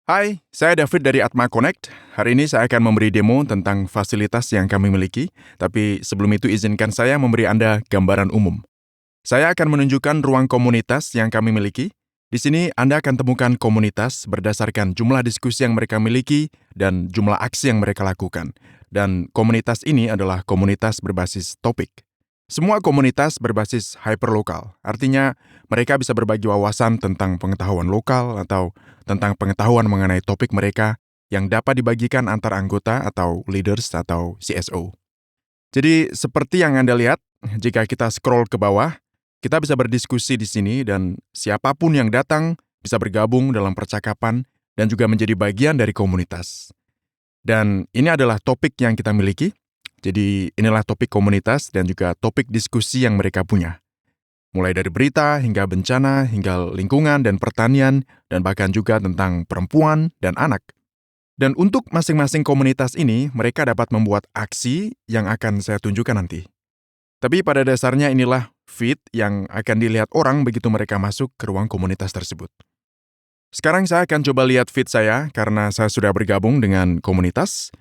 Hai, saya David dari Atma Connect. Hari ini saya akan memberi demo tentang fasilitas yang kami miliki, tapi sebelum itu izinkan saya memberi Anda gambaran umum. Saya akan menunjukkan ruang komunitas yang kami miliki. Di sini Anda akan temukan komunitas berdasarkan jumlah diskusi yang mereka miliki dan jumlah aksi yang mereka lakukan. Dan komunitas ini adalah komunitas berbasis topik. Semua komunitas berbasis hyperlokal, artinya mereka bisa berbagi wawasan tentang pengetahuan lokal atau tentang pengetahuan mengenai topik mereka yang dapat dibagikan antar anggota atau leaders atau CSO. Jadi seperti yang Anda lihat, jika kita scroll ke bawah, kita bisa berdiskusi di sini dan siapapun yang datang bisa bergabung dalam percakapan dan juga menjadi bagian dari komunitas. Dan ini adalah topik yang kita miliki. Jadi inilah topik komunitas dan juga topik diskusi yang mereka punya. Mulai dari berita hingga bencana, hingga lingkungan dan pertanian, dan bahkan juga tentang perempuan dan anak. Dan untuk masing-masing komunitas ini, mereka dapat membuat aksi yang akan saya tunjukkan nanti. Tapi pada dasarnya inilah feed yang akan dilihat orang begitu mereka masuk ke ruang komunitas tersebut. Sekarang saya akan coba lihat feed saya karena saya sudah bergabung dengan komunitas.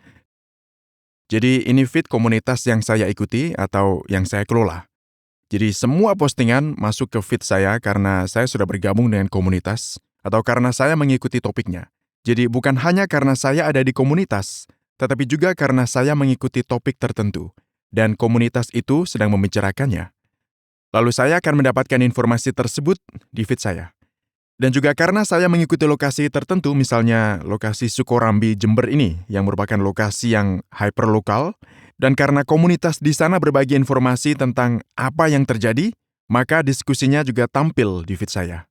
Jadi ini feed komunitas yang saya ikuti atau yang saya kelola. Jadi semua postingan masuk ke feed saya karena saya sudah bergabung dengan komunitas atau karena saya mengikuti topiknya. Jadi bukan hanya karena saya ada di komunitas, tetapi juga karena saya mengikuti topik tertentu dan komunitas itu sedang membicarakannya. Lalu saya akan mendapatkan informasi tersebut di feed saya. Dan juga karena saya mengikuti lokasi tertentu, misalnya lokasi Sukorambi Jember ini, yang merupakan lokasi yang hyperlokal, dan karena komunitas di sana berbagi informasi tentang apa yang terjadi, maka diskusinya juga tampil di feed saya.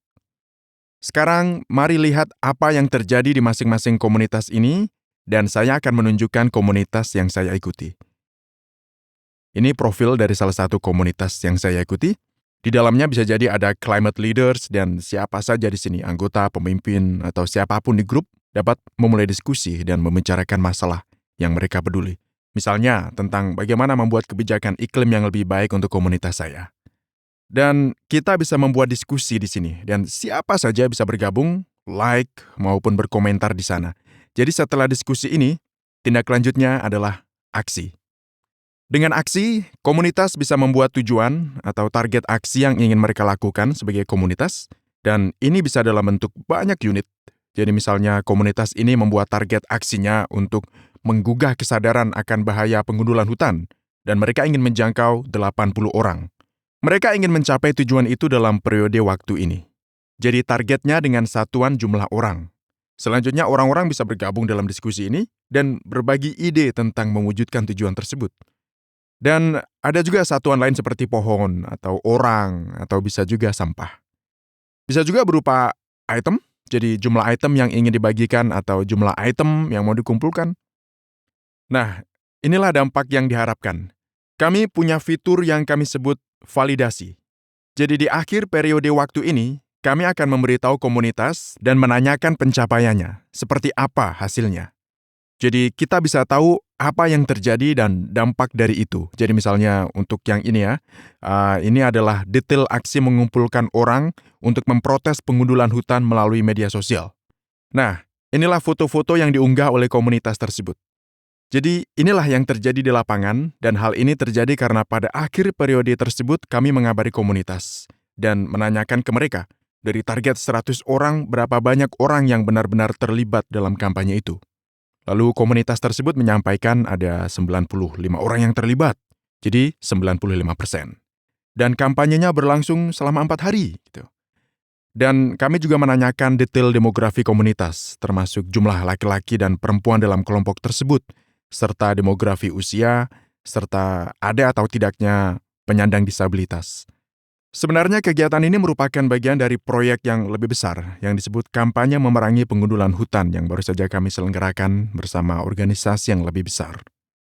Sekarang, mari lihat apa yang terjadi di masing-masing komunitas ini, dan saya akan menunjukkan komunitas yang saya ikuti. Ini profil dari salah satu komunitas yang saya ikuti. Di dalamnya bisa jadi ada climate leaders dan siapa saja di sini, anggota, pemimpin, atau siapapun di grup dapat memulai diskusi dan membicarakan masalah yang mereka peduli. Misalnya tentang bagaimana membuat kebijakan iklim yang lebih baik untuk komunitas saya. Dan kita bisa membuat diskusi di sini dan siapa saja bisa bergabung, like, maupun berkomentar di sana. Jadi setelah diskusi ini, tindak lanjutnya adalah aksi. Dengan aksi, komunitas bisa membuat tujuan atau target aksi yang ingin mereka lakukan sebagai komunitas, dan ini bisa dalam bentuk banyak unit. Jadi misalnya komunitas ini membuat target aksinya untuk menggugah kesadaran akan bahaya pengundulan hutan, dan mereka ingin menjangkau 80 orang. Mereka ingin mencapai tujuan itu dalam periode waktu ini. Jadi targetnya dengan satuan jumlah orang. Selanjutnya orang-orang bisa bergabung dalam diskusi ini dan berbagi ide tentang mewujudkan tujuan tersebut. Dan ada juga satuan lain seperti pohon, atau orang, atau bisa juga sampah. Bisa juga berupa item, jadi jumlah item yang ingin dibagikan atau jumlah item yang mau dikumpulkan. Nah, inilah dampak yang diharapkan. Kami punya fitur yang kami sebut validasi. Jadi di akhir periode waktu ini, kami akan memberitahu komunitas dan menanyakan pencapaiannya, seperti apa hasilnya. Jadi kita bisa tahu apa yang terjadi dan dampak dari itu. Jadi misalnya untuk yang ini ya, ini adalah detail aksi mengumpulkan orang untuk memprotes pengundulan hutan melalui media sosial. Nah, inilah foto-foto yang diunggah oleh komunitas tersebut. Jadi inilah yang terjadi di lapangan dan hal ini terjadi karena pada akhir periode tersebut kami mengabari komunitas dan menanyakan ke mereka, dari target 100 orang berapa banyak orang yang benar-benar terlibat dalam kampanye itu. Lalu komunitas tersebut menyampaikan ada 95 orang yang terlibat, jadi 95%. Dan kampanyenya berlangsung selama 4 hari. Gitu. Dan kami juga menanyakan detail demografi komunitas, termasuk jumlah laki-laki dan perempuan dalam kelompok tersebut, serta demografi usia, serta ada atau tidaknya penyandang disabilitas. Sebenarnya kegiatan ini merupakan bagian dari proyek yang lebih besar yang disebut kampanye memerangi pengundulan hutan yang baru saja kami selenggarakan bersama organisasi yang lebih besar.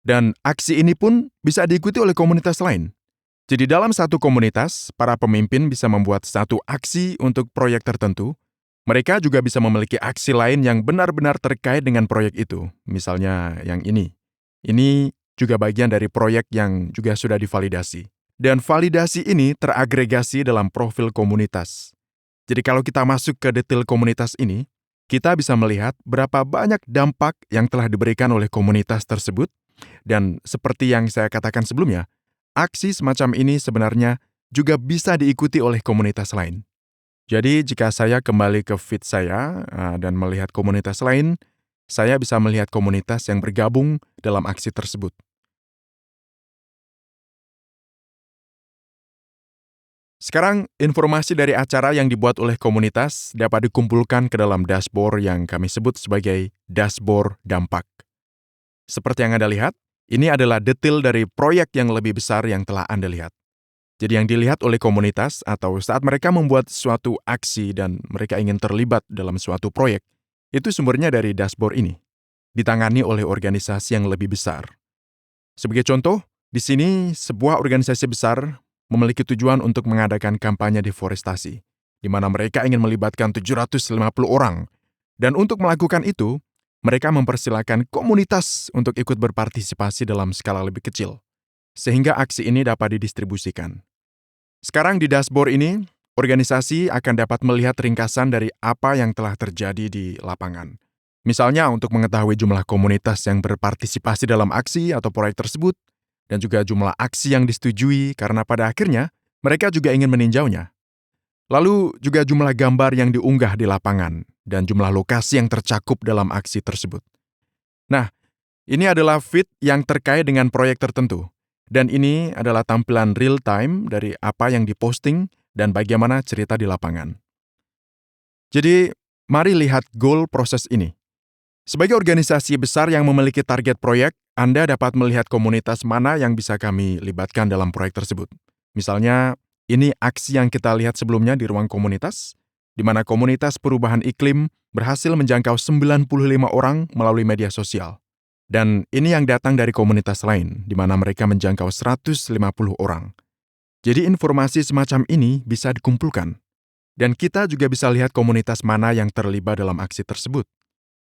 Dan aksi ini pun bisa diikuti oleh komunitas lain. Jadi dalam satu komunitas, para pemimpin bisa membuat satu aksi untuk proyek tertentu. Mereka juga bisa memiliki aksi lain yang benar-benar terkait dengan proyek itu. Misalnya yang ini. Ini juga bagian dari proyek yang juga sudah divalidasi. Dan validasi ini teragregasi dalam profil komunitas. Jadi kalau kita masuk ke detail komunitas ini, kita bisa melihat berapa banyak dampak yang telah diberikan oleh komunitas tersebut, dan seperti yang saya katakan sebelumnya, aksi semacam ini sebenarnya juga bisa diikuti oleh komunitas lain. Jadi jika saya kembali ke feed saya dan melihat komunitas lain, saya bisa melihat komunitas yang bergabung dalam aksi tersebut. Sekarang, informasi dari acara yang dibuat oleh komunitas dapat dikumpulkan ke dalam dashboard yang kami sebut sebagai dashboard dampak. Seperti yang Anda lihat, ini adalah detail dari proyek yang lebih besar yang telah Anda lihat. Jadi yang dilihat oleh komunitas atau saat mereka membuat suatu aksi dan mereka ingin terlibat dalam suatu proyek, itu sumbernya dari dashboard ini, ditangani oleh organisasi yang lebih besar. Sebagai contoh, di sini sebuah organisasi besar memiliki tujuan untuk mengadakan kampanye deforestasi, di mana mereka ingin melibatkan 750 orang. Dan untuk melakukan itu, mereka mempersilahkan komunitas untuk ikut berpartisipasi dalam skala lebih kecil, sehingga aksi ini dapat didistribusikan. Sekarang di dashboard ini, organisasi akan dapat melihat ringkasan dari apa yang telah terjadi di lapangan. Misalnya untuk mengetahui jumlah komunitas yang berpartisipasi dalam aksi atau proyek tersebut, dan juga jumlah aksi yang disetujui karena pada akhirnya mereka juga ingin meninjaunya. Lalu juga jumlah gambar yang diunggah di lapangan, dan jumlah lokasi yang tercakup dalam aksi tersebut. Nah, ini adalah feed yang terkait dengan proyek tertentu. Dan ini adalah tampilan real time dari apa yang diposting dan bagaimana cerita di lapangan. Jadi, mari lihat goal proses ini. Sebagai organisasi besar yang memiliki target proyek, Anda dapat melihat komunitas mana yang bisa kami libatkan dalam proyek tersebut. Misalnya, ini aksi yang kita lihat sebelumnya di ruang komunitas, di mana komunitas perubahan iklim berhasil menjangkau 95 orang melalui media sosial. Dan ini yang datang dari komunitas lain, di mana mereka menjangkau 150 orang. Jadi informasi semacam ini bisa dikumpulkan. Dan kita juga bisa lihat komunitas mana yang terlibat dalam aksi tersebut.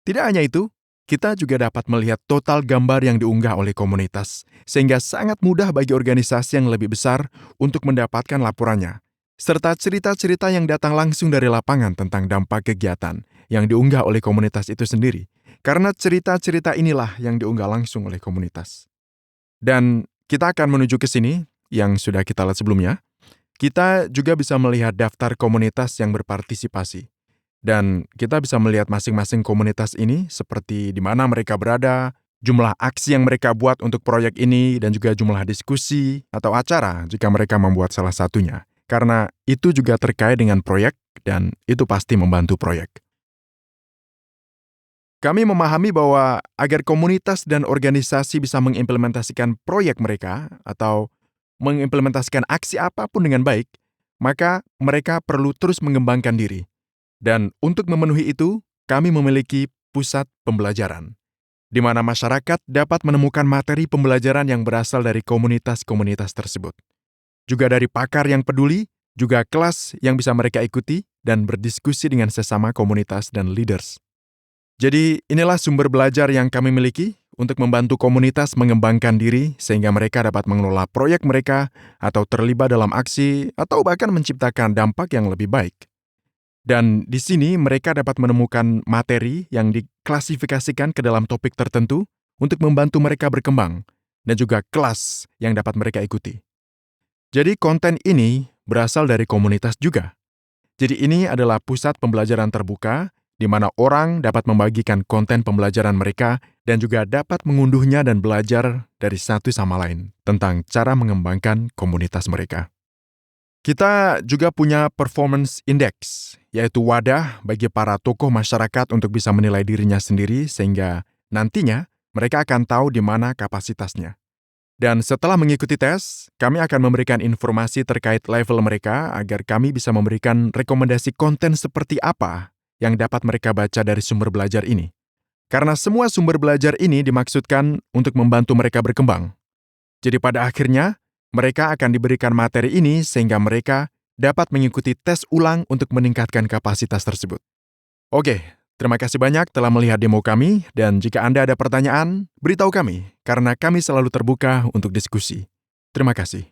Tidak hanya itu, kita juga dapat melihat total gambar yang diunggah oleh komunitas, sehingga sangat mudah bagi organisasi yang lebih besar untuk mendapatkan laporannya, serta cerita-cerita yang datang langsung dari lapangan tentang dampak kegiatan yang diunggah oleh komunitas itu sendiri. Karena cerita-cerita inilah yang diunggah langsung oleh komunitas. Dan kita akan menuju ke sini, yang sudah kita lihat sebelumnya. Kita juga bisa melihat daftar komunitas yang berpartisipasi. Dan kita bisa melihat masing-masing komunitas ini seperti di mana mereka berada, jumlah aksi yang mereka buat untuk proyek ini, dan juga jumlah diskusi atau acara jika mereka membuat salah satunya. Karena itu juga terkait dengan proyek dan itu pasti membantu proyek. Kami memahami bahwa agar komunitas dan organisasi bisa mengimplementasikan proyek mereka atau mengimplementasikan aksi apapun dengan baik, maka mereka perlu terus mengembangkan diri. Dan untuk memenuhi itu, kami memiliki pusat pembelajaran, di mana masyarakat dapat menemukan materi pembelajaran yang berasal dari komunitas-komunitas tersebut. Juga dari pakar yang peduli, juga kelas yang bisa mereka ikuti dan berdiskusi dengan sesama komunitas dan leaders. Jadi, inilah sumber belajar yang kami miliki untuk membantu komunitas mengembangkan diri sehingga mereka dapat mengelola proyek mereka atau terlibat dalam aksi atau bahkan menciptakan dampak yang lebih baik. Dan di sini mereka dapat menemukan materi yang diklasifikasikan ke dalam topik tertentu untuk membantu mereka berkembang dan juga kelas yang dapat mereka ikuti. Jadi konten ini berasal dari komunitas juga. Jadi ini adalah pusat pembelajaran terbuka di mana orang dapat membagikan konten pembelajaran mereka dan juga dapat mengunduhnya dan belajar dari satu sama lain tentang cara mengembangkan komunitas mereka. Kita juga punya performance index, yaitu wadah bagi para tokoh masyarakat untuk bisa menilai dirinya sendiri sehingga nantinya mereka akan tahu di mana kapasitasnya. Dan setelah mengikuti tes, kami akan memberikan informasi terkait level mereka agar kami bisa memberikan rekomendasi konten seperti apa yang dapat mereka baca dari sumber belajar ini. Karena semua sumber belajar ini dimaksudkan untuk membantu mereka berkembang. Jadi pada akhirnya, mereka akan diberikan materi ini sehingga mereka dapat mengikuti tes ulang untuk meningkatkan kapasitas tersebut. Oke, terima kasih banyak telah melihat demo kami, dan jika Anda ada pertanyaan, beritahu kami, karena kami selalu terbuka untuk diskusi. Terima kasih.